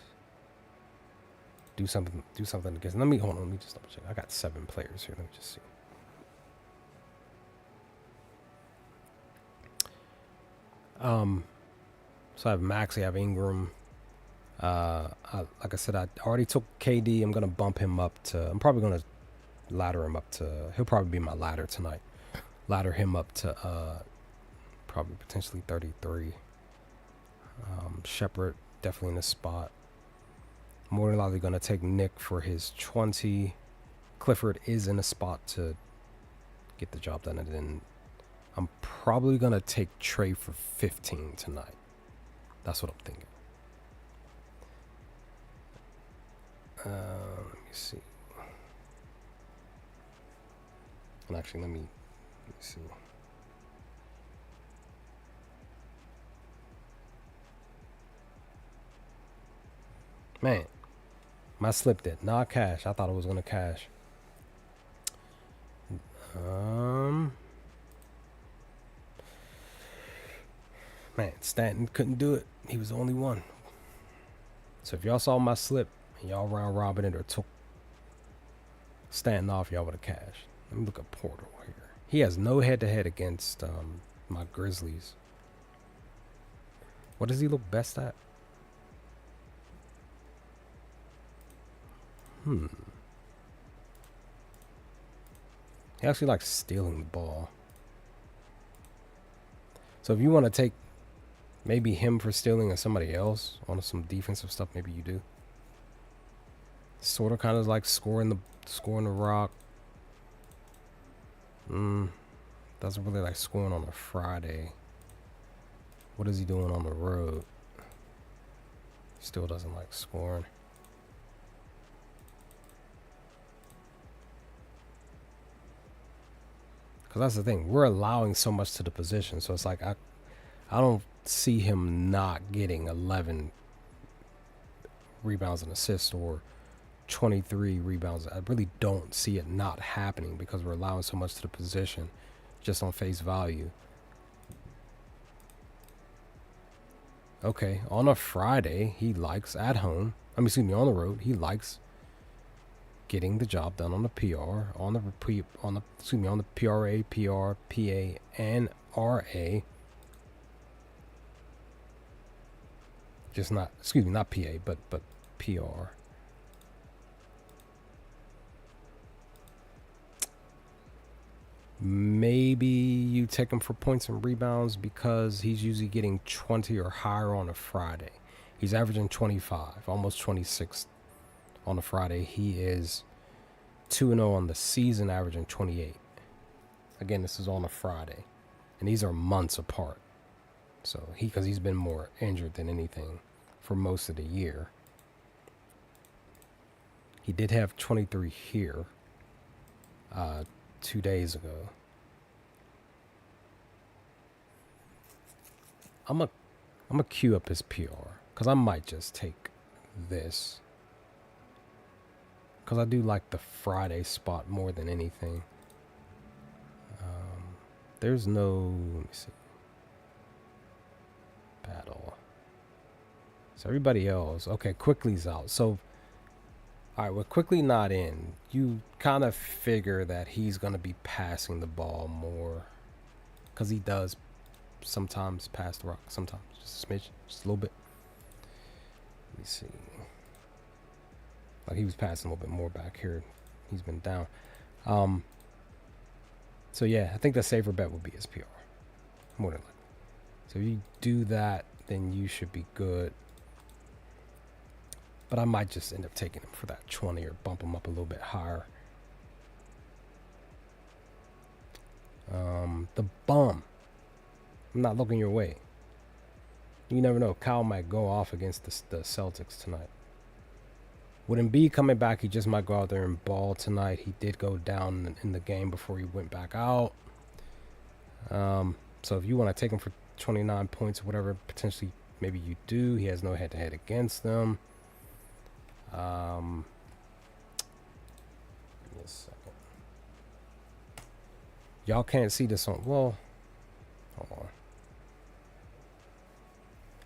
do something against. Hold on, let me just double check. I got 7 players here. Let me just see. So I have Maxey, I have Ingram. Like I said, I already took KD. I'm gonna bump him up to. I'm probably gonna ladder him up to. He'll probably be my ladder tonight. Ladder him up to probably potentially 33. Shepard definitely in the spot. More than likely gonna take Nick for his 20. Clifford is in a spot to get the job done, and then I'm probably gonna take Trey for 15 tonight. That's what I'm thinking. Let me see. And actually, let me see. Man, my slip did not cash. I thought it was gonna cash. Man, Stanton couldn't do it. He was the only one. So if y'all saw my slip and y'all round robin it or took Stanton off, y'all would have cashed. Let me look at Portal here. He has no head-to-head against my Grizzlies. What does he look best at? He actually likes stealing the ball. So if you want to take maybe him for stealing and somebody else on some defensive stuff, maybe you do. Sort of kind of like scoring the rock. Doesn't really like scoring on a Friday. What is he doing on the road? Still doesn't like scoring. Because that's the thing. We're allowing so much to the position. So it's like I don't see him not getting 11 rebounds and assists or 23 rebounds. I really don't see it not happening because we're allowing so much to the position just on face value. Okay, on a Friday, he likes at home. On the road, he likes getting the job done on the PR, on the PRA, PR, PA, and RA. Just not PA, but PR. Maybe you take him for points and rebounds because he's usually getting 20 or higher on a Friday. He's averaging 25, almost 26 on a Friday. He is 2-0 on the season, averaging 28. Again, this is on a Friday, and these are months apart. So because he's been more injured than anything for most of the year. He did have 23 here 2 days ago. I'm gonna queue up his PR because I might just take this because I do like the Friday spot more than anything. There's no, let me see, battle. So everybody else, okay, Quickly's out. So, all right, with Quickly not in, you kind of figure that he's going to be passing the ball more. because he does sometimes pass the rock. Sometimes just a smidge, just a little bit. Let me see. Like he was passing a little bit more back here. He's been down. So yeah, I think the safer bet would be SPR, more than likely. So if you do that, then you should be good. But I might just end up taking him for that 20 or bump him up a little bit higher. The bum. I'm not looking your way. You never know. Kyle might go off against the Celtics tonight. With Embiid coming back, he just might go out there and ball tonight. He did go down in the game before he went back out. So if you want to take him for 29 points or whatever, potentially maybe you do. He has no head-to-head against them. Give me a second. Y'all can't see this on. Well, hold on.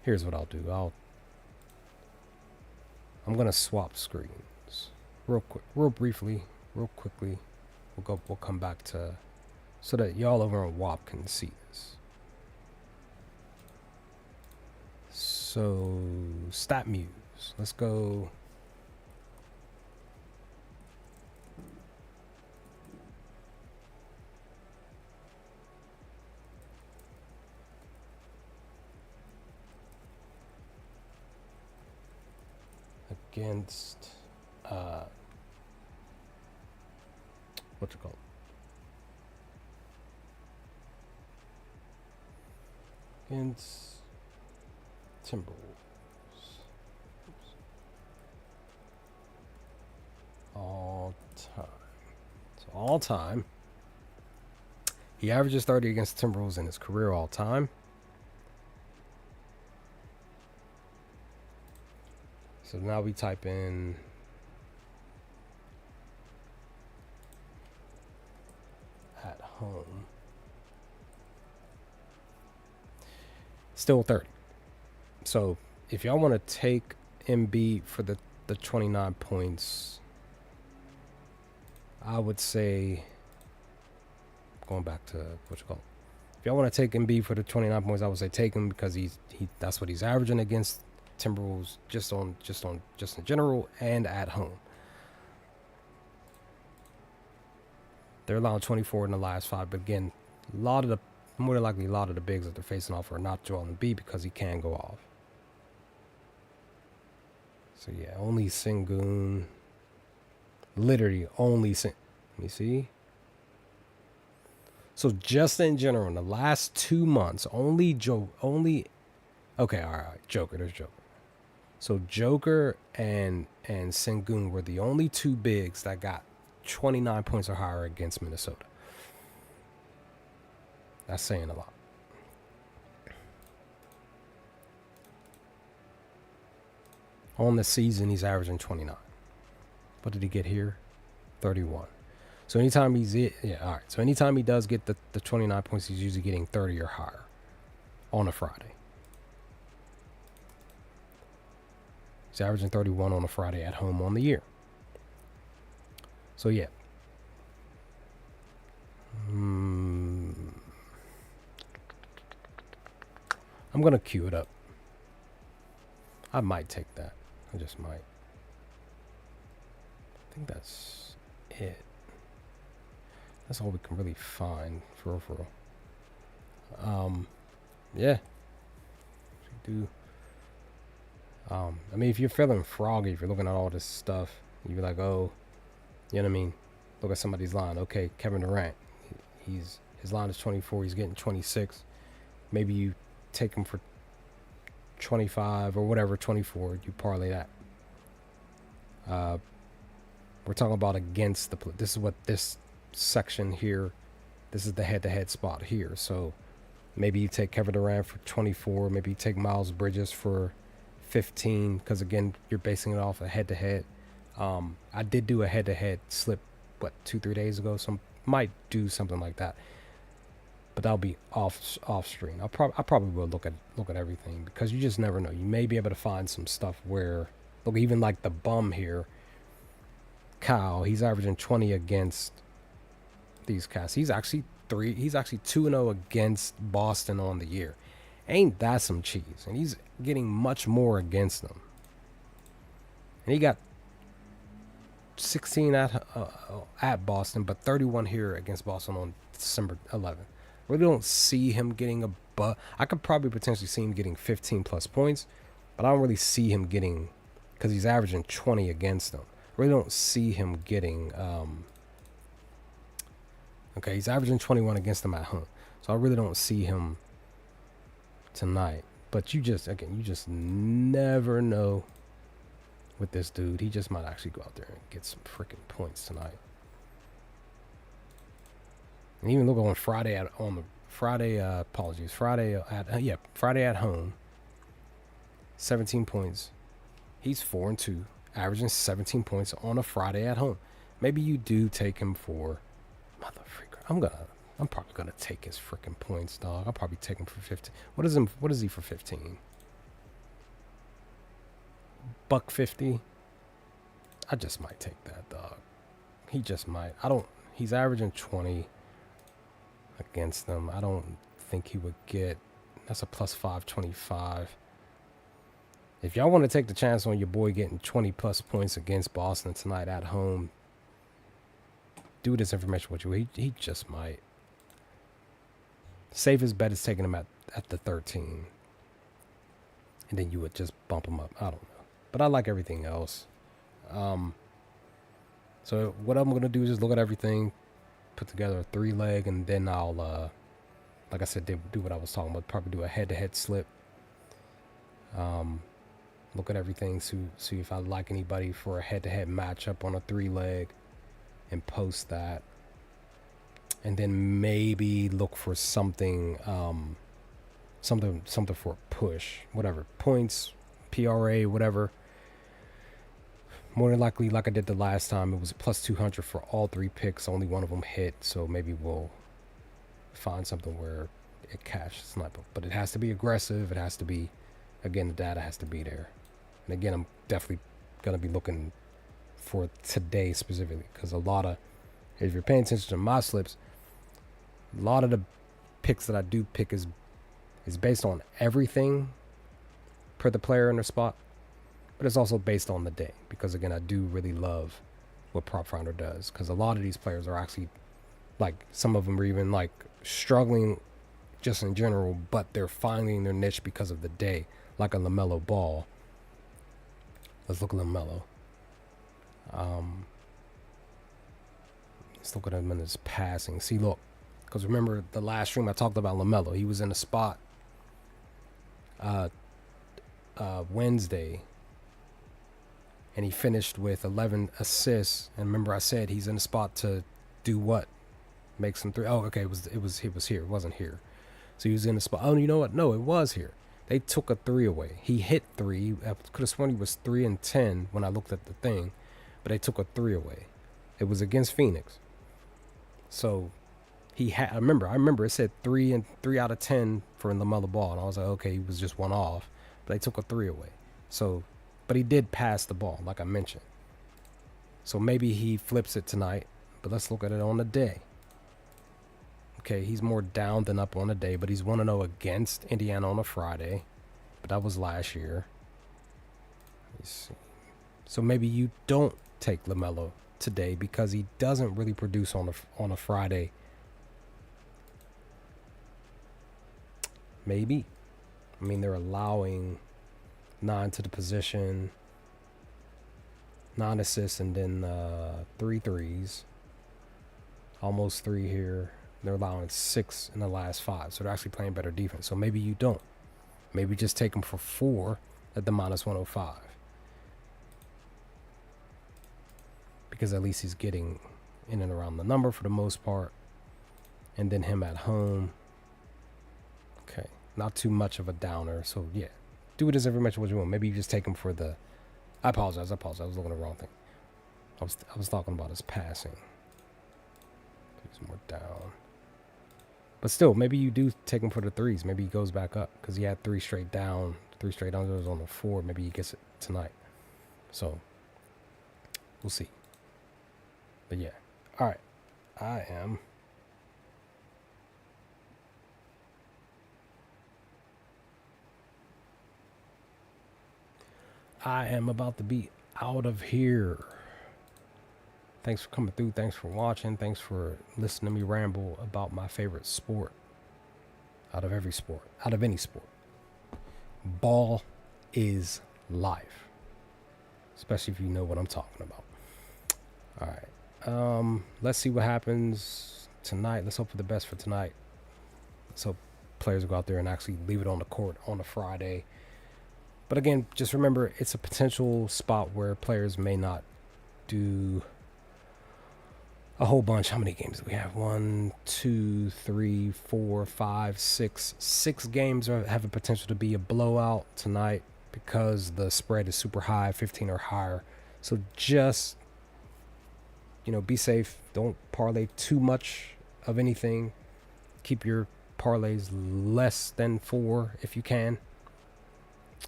Here's what I'll do. I'm gonna swap screens real quickly. We'll come back to so that y'all over on WAP can see this. So StatMuse. Let's go. Against what's it called? Against Timberwolves. All time. So all time. He averages 30 against Timberwolves in his career all time. So now we type in at home. Still 30. So if y'all want to take Embiid for the 29 points, I would say, going back to what you call it, if y'all want to take Embiid for the 29 points, I would say take him because that's what he's averaging against Timberwolves just in general and at home. They're allowing 24 in the last 5, but again, more than likely a lot of the bigs that they're facing off are not Joel Embiid because he can go off. So yeah, only Sengun. Literally only Let me see. So just in general, in the last 2 months, okay, all right, Joker, there's Joker. So Joker and Sengun were the only 2 bigs that got 29 points or higher against Minnesota. That's saying a lot. On the season, he's averaging 29. What did he get here? 31. So anytime So anytime he does get the 29 points, he's usually getting 30 or higher on a Friday. He's averaging 31 on a Friday at home on the year. So yeah. I'm going to queue it up. I might take that. I just might. I think that's it. That's all we can really find for real. Yeah. Do. I mean, if you're feeling froggy, if you're looking at all this stuff, you're like, oh, you know what I mean? Look at somebody's line. Okay, Kevin Durant. His line is 24. He's getting 26. Maybe you take him for 25 or whatever, 24. You parlay that. We're talking about against the. This is what this section here. This is the head-to-head spot here. So maybe you take Kevin Durant for 24. Maybe you take Miles Bridges for 15. Because again, you're basing it off a head-to-head. I did do a head-to-head slip, 2-3 days ago. So I might do something like that. But that'll be off stream. I probably will look at everything because you just never know. You may be able to find some stuff where, look, even like the bum here, Kyle, he's averaging 20 against these cats. He's actually 3. He's actually 2-0 against Boston on the year. Ain't that some cheese? And he's getting much more against them. And he got 16 at Boston, but 31 here against Boston on December 11th. Really don't see him getting above. I could probably potentially see him getting 15 plus points, but I don't really see him getting, because he's averaging 20 against them. Really don't see him getting. Okay, he's averaging 21 against them at home, so I really don't see him tonight. But you just never know with this dude. He just might actually go out there and get some freaking points tonight. And even look on Friday at Friday at home. 17 points. He's 4-2, averaging 17 points on a Friday at home. Maybe you do take him for mother freaker. I'm probably gonna take his freaking points, dog. I'll probably take him for 15. What is he for 15? $1.50. I just might take that, dog. He just might. He's averaging 20 against them. I don't think he would get. That's a plus 525. If y'all want to take the chance on your boy getting 20 plus points against Boston tonight at home, do this information with you. He just might. Safest bet is taking him at the 13. And then you would just bump him up. I don't know. But I like everything else. So what I'm going to do is just look at everything, put together a 3-leg, and then I'll, like I said, do what I was talking about. Probably do a head-to-head slip. Look at everything, see if I like anybody for a head-to-head matchup on a 3-leg, and post that. And then maybe look for something, something for a push, whatever, points, PRA, whatever. More than likely, like I did the last time, it was plus 200 for all 3 picks. Only one of them hit, so maybe we'll find something where it cashes sniper. But it has to be aggressive. It has to be, again, the data has to be there. And again, I'm definitely gonna be looking for today specifically, because if you're paying attention to my slips, a lot of the picks that I do pick is based on everything per the player in their spot. But it's also based on the day, because again, I do really love what Prop Finder does, because a lot of these players are actually, like, some of them are even like struggling just in general, but they're finding their niche because of the day, like a LaMelo Ball. Let's look at LaMelo. Let's look at him in his passing. See, look, because remember the last stream I talked about LaMelo. He was in a spot Wednesday, and he finished with 11 assists. And remember, I said he's in a spot to do what? Make some three. Oh, okay. It was here. It wasn't here. So he was in a spot. Oh, you know what? No, it was here. They took a 3 away. He hit 3. I could have sworn he was 3 and 10 when I looked at the thing, but they took a 3 away. It was against Phoenix. So he had. I remember it said 3 out of 10 for LaMelo Ball, and I was like, okay, he was just one off, but they took a 3 away. So. But he did pass the ball, like I mentioned. So maybe he flips it tonight. But let's look at it on the day. Okay, he's more down than up on the day, but he's 1-0 against Indiana on a Friday. But that was last year. Let me see. So maybe you don't take LaMelo today because he doesn't really produce on a Friday. Maybe. I mean, they're allowing 9 to the position, 9 assists, and then 3 threes. Almost 3 here. They're allowing 6 in the last 5, so they're actually playing better defense. So maybe you don't. Maybe just take them for 4 at the minus 105. Because at least he's getting in and around the number for the most part. And then him at home. Okay, not too much of a downer, so yeah. Do it as every match what you want. Maybe you just take him for the. I apologize. I was looking at the wrong thing. I was talking about his passing. He's more down. But still, maybe you do take him for the 3s. Maybe he goes back up because he had 3 straight down, 3 straight unders on the 4. Maybe he gets it tonight. So we'll see. But yeah, all right. I am I am about to be out of here. Thanks for coming through. Thanks for watching. Thanks for listening to me ramble about my favorite sport. Out of every sport. Out of any sport. Ball is life. Especially if you know what I'm talking about. All right. Let's see what happens tonight. Let's hope for the best for tonight. Let's hope players go out there and actually leave it on the court on a Friday. But again, just remember, it's a potential spot where players may not do a whole bunch. How many games do we have? 1, 2, 3, 4, 5, 6. 6 games have a potential to be a blowout tonight because the spread is super high, 15 or higher. So just, be safe. Don't parlay too much of anything. Keep your parlays less than 4 if you can.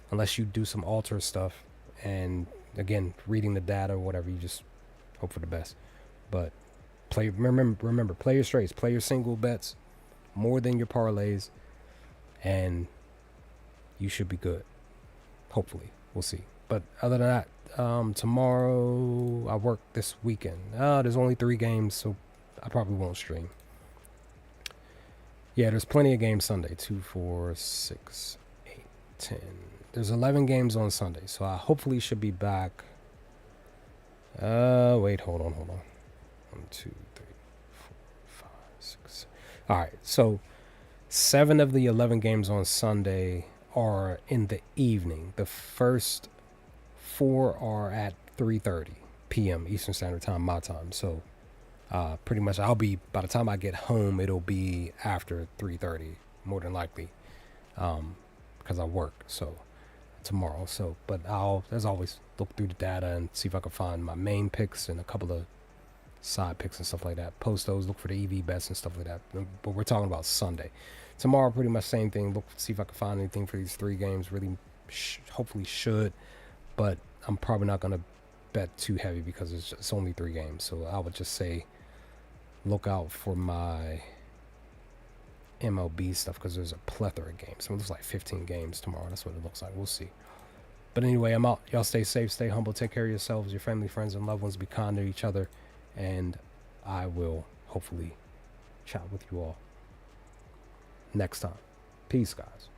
Unless you do some alter stuff. And again, reading the data or whatever, you just hope for the best. But remember, play your straights, play your single bets more than your parlays, and you should be good. Hopefully, we'll see. But other than that, tomorrow I work this weekend. There's only 3 games, so I probably won't stream. Yeah, there's plenty of games Sunday. 2, 4, 6, 8, 10. There's 11 games on Sunday, so I hopefully should be back. Wait, hold on. 1, 2, 3, 4, 5, 6. All right, so 7 of the 11 games on Sunday are in the evening. The first 4 are at 3:30 p.m. Eastern Standard Time, my time. So pretty much by the time I get home, it'll be after 3:30, more than likely, because I work tomorrow. So, but I'll, as always, look through the data and see if I can find my main picks and a couple of side picks and stuff like that. Post those, look for the EV bets and stuff like that. But we're talking about Sunday. Tomorrow, pretty much same thing. Look, see if I can find anything for these 3 games. Really, hopefully should. But I'm probably not going to bet too heavy because it's only 3 games. So I would just say look out for my MLB stuff because there's a plethora of games. So it looks like 15 games tomorrow. That's what it looks like. We'll see. But anyway, I'm out. Y'all stay safe, stay humble, take care of yourselves, your family, friends, and loved ones. Be kind to each other. And I will hopefully chat with you all next time. Peace, guys.